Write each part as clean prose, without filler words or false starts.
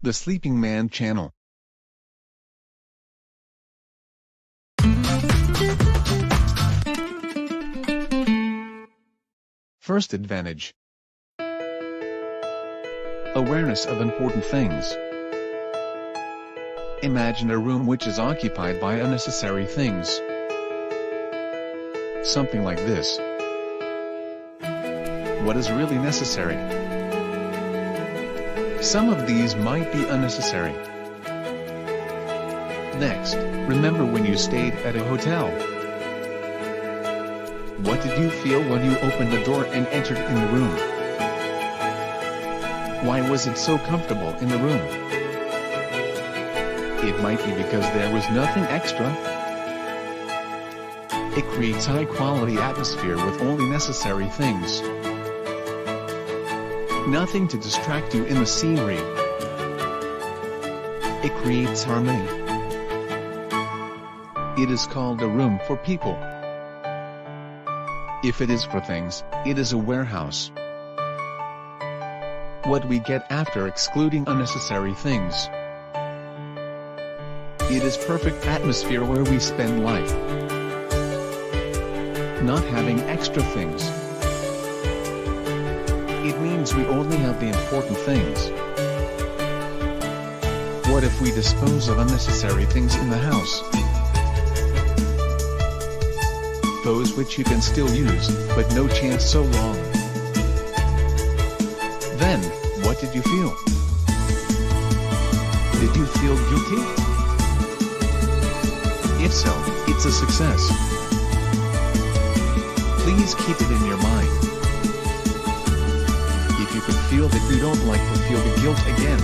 The Sleeping Man Channel. First advantage. Awareness of important things. Imagine a room which is occupied by unnecessary things. Something like this. What is really necessary? Some of these might be unnecessary. Next, remember when you stayed at a hotel. What did you feel when you opened the door and entered in the room? Why was it so comfortable in the room? It might be because there was nothing extra. It creates high-quality atmosphere with only necessary things. Nothing to distract you in the scenery. It creates harmony. It is called a room for people. If it is for things, it is a warehouse. What we get after excluding unnecessary things. It is perfect atmosphere where we spend life. Not having extra things. It means we only have the important things. What if we dispose of unnecessary things in the house? Those which you can still use, but no chance so long. Then, what did you feel? Did you feel guilty? If so, it's a success. Please keep it in your mind. If you could feel that you don't like to feel the guilt again,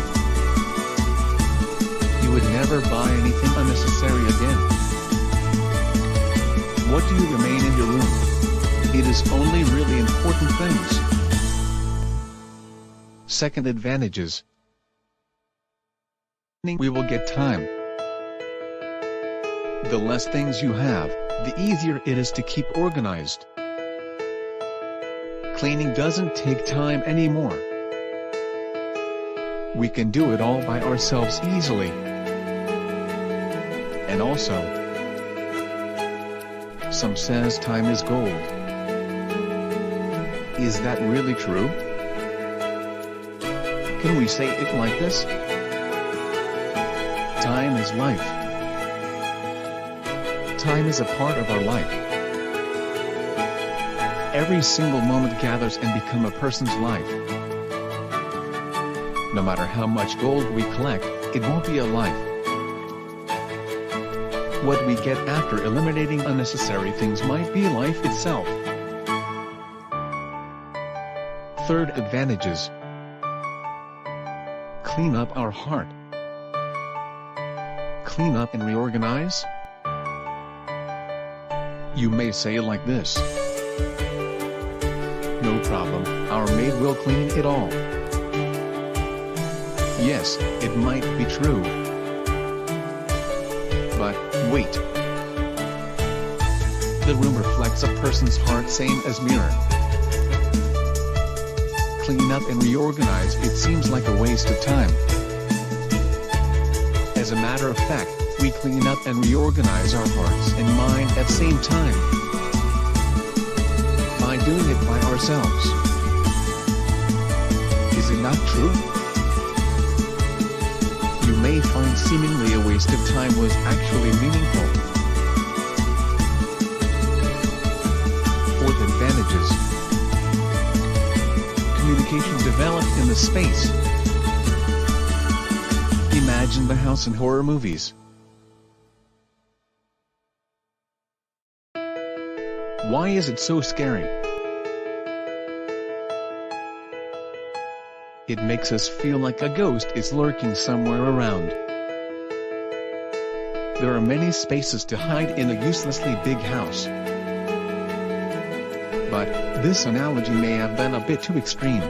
you would never buy anything unnecessary again. What do you remain in your room? It is only really important things. Second advantages. We will get time. The less things you have, the easier it is to keep organized. Cleaning doesn't take time anymore. We can do it all by ourselves easily. And also, some says time is gold. Is that really true? Can we say it like this? Time is life. Time is a part of our life. Every single moment gathers and becomes a person's life. No matter how much gold we collect, it won't be a life. What we get after eliminating unnecessary things might be life itself. Third advantages. Clean up our heart. Clean up and reorganize? You may say it like this. No problem, our maid will clean it all. Yes, it might be true. But, wait. The room reflects a person's heart same as mirror. Clean up and reorganize, it seems like a waste of time. As a matter of fact, we clean up and reorganize our hearts and mind at the same time. By doing it by ourselves. Is it not true? You may find seemingly a waste of time was actually meaningful. Fourth advantages. Communication developed in the space. Imagine the house in horror movies. Why is it so scary? It makes us feel like a ghost is lurking somewhere around. There are many spaces to hide in a uselessly big house. But, this analogy may have been a bit too extreme.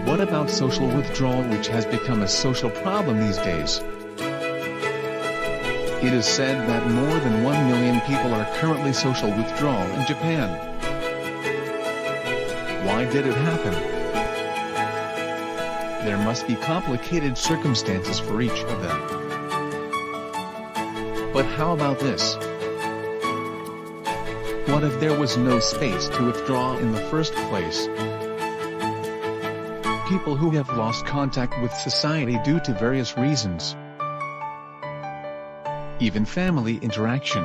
What about social withdrawal, which has become a social problem these days? It is said that more than 1 million people are currently social withdrawal in Japan. Why did it happen? there must be complicated circumstances for each of them. But how about this? What if there was no space to withdraw in the first place? People who have lost contact with society due to various reasons. Even family interaction.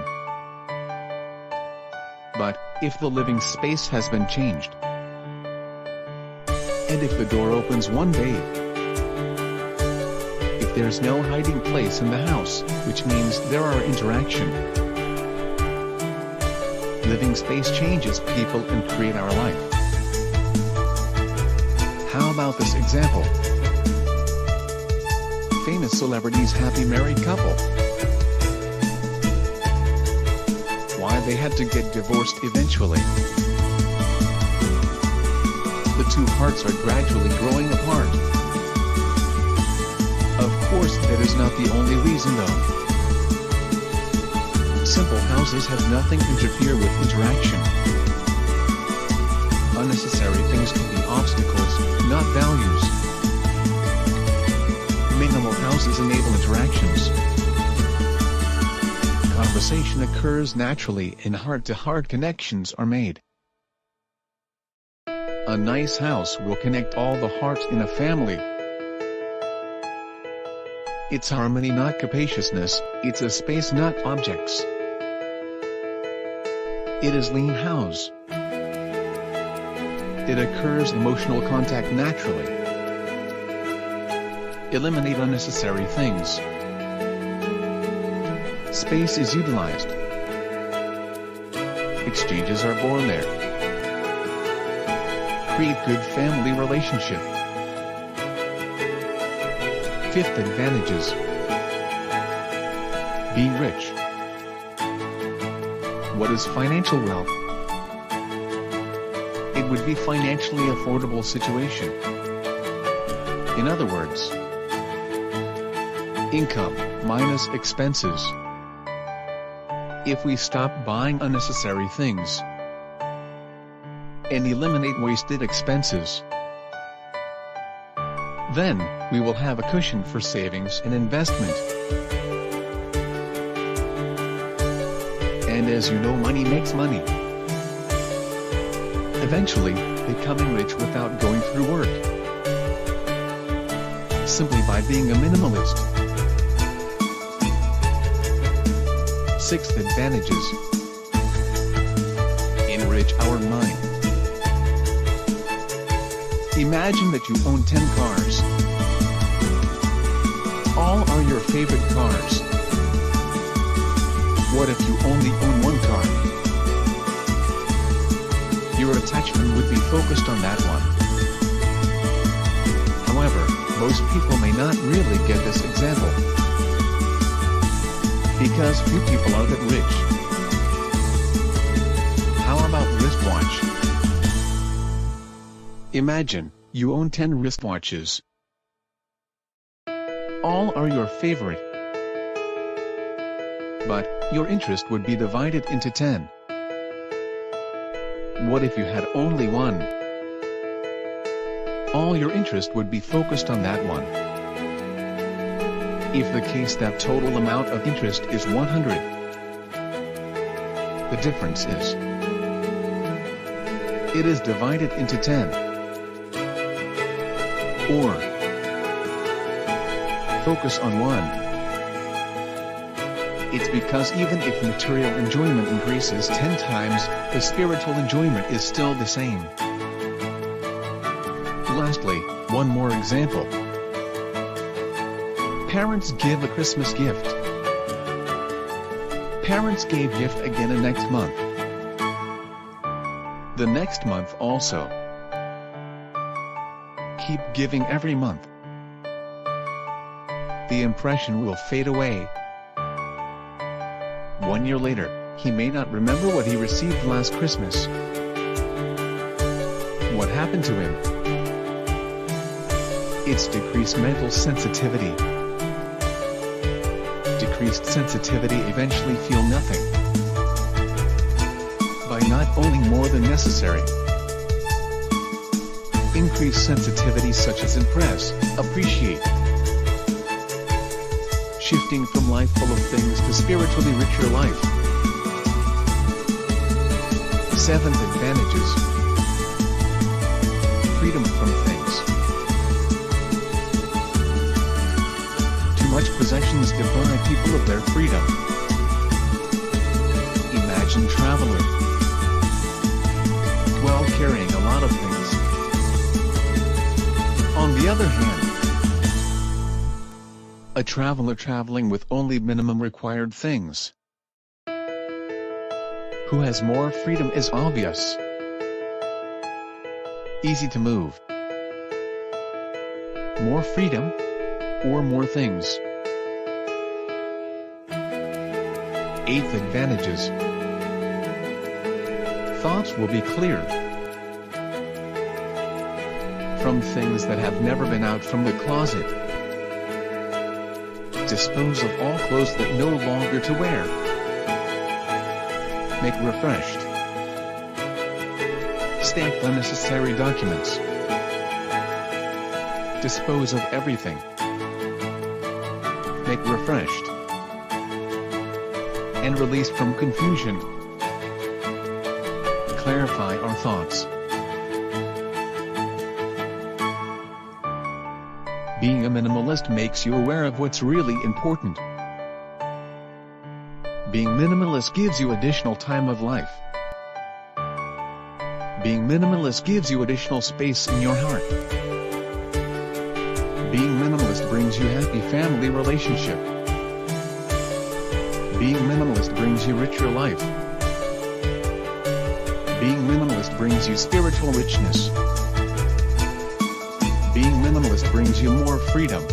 But, if the living space has been changed, and if the door opens one day, if there's no hiding place in the house, which means there are interaction. Living space changes people and create our life. How about this example? Famous celebrities' happy married couple. Why they had to get divorced eventually. The two hearts are gradually growing apart. Of course, that is not the only reason though. Simple houses have nothing to interfere with interaction. Unnecessary things can be obstacles, not values. Minimal houses enable interactions. Conversation occurs naturally and heart-to-heart connections are made. A nice house will connect all the hearts in a family. It's harmony, not capaciousness, it's a space, not objects. It is lean house. It occurs emotional contact naturally. Eliminate unnecessary things. Space is utilized. Exchanges are born there. Create good family relationship. Fifth advantages. Be rich. What is financial wealth? It would be financially affordable situation. In other words, income minus expenses. If we stop buying unnecessary things and eliminate wasted expenses, then we will have a cushion for savings and investment. And as you know, money makes money. Eventually, becoming rich without going through work. Simply by being a minimalist. Sixth advantages. Enrich our mind. Imagine that you own 10 cars. All are your favorite cars. What if you only own one car? Your attachment would be focused on that one. However, most people may not really get this example. Because few people are that rich. How about wristwatch? Imagine, you own 10 wristwatches. All are your favorite. But, your interest would be divided into 10. What if you had only one? All your interest would be focused on that one. If the case, that total amount of interest is 100. The difference is, it is divided into 10. Or, focus on one. It's because even if material enjoyment increases 10 times, the spiritual enjoyment is still the same. Lastly, one more example. Parents give a Christmas gift. Parents gave gift again the next month. The next month also. Keep giving every month. The impression will fade away. 1 year later, he may not remember what he received last Christmas. What happened to him? It's decreased mental sensitivity. Decreased sensitivity eventually feel nothing. By not owning more than necessary. increased sensitivity such as impress, appreciate. Shifting from life full of things to spiritually richer life. 7th advantages. Freedom from things. Too much possessions deprive people of their freedom. Imagine traveling while carrying a lot of things. On the other hand, a traveler traveling with only minimum required things, who has more freedom is obvious. Easy to move. More freedom, or more things. 8th advantages. Thoughts will be clear. From things that have never been out from the closet. Dispose of all clothes that no longer to wear. Make refreshed. Stamp unnecessary documents. Dispose of everything. Make refreshed. And release from confusion. Clarify our thoughts. Being a minimalist makes you aware of what's really important. Being minimalist gives you additional time of life. Being minimalist gives you additional space in your heart. Being minimalist brings you happy family relationship. Being minimalist brings you richer life. Being minimalist brings you spiritual richness. Being minimalist brings you more freedom.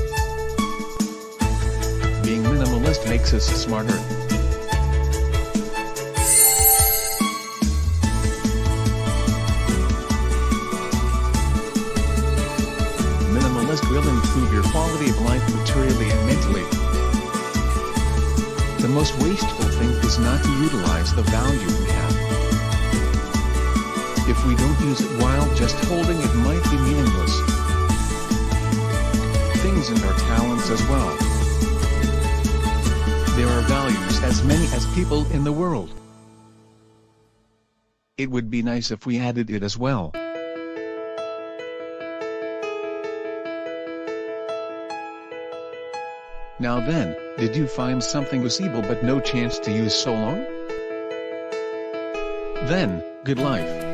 Being minimalist makes us smarter. Minimalist will improve your quality of life materially and mentally. The most wasteful thing is not to utilize the value we have. If we don't use it while just holding it might be meaningless. Things and our talents as well. There are values as many as people in the world. It would be nice if we added it as well. Now then, did you find something usable but no chance to use so long? Then, good life.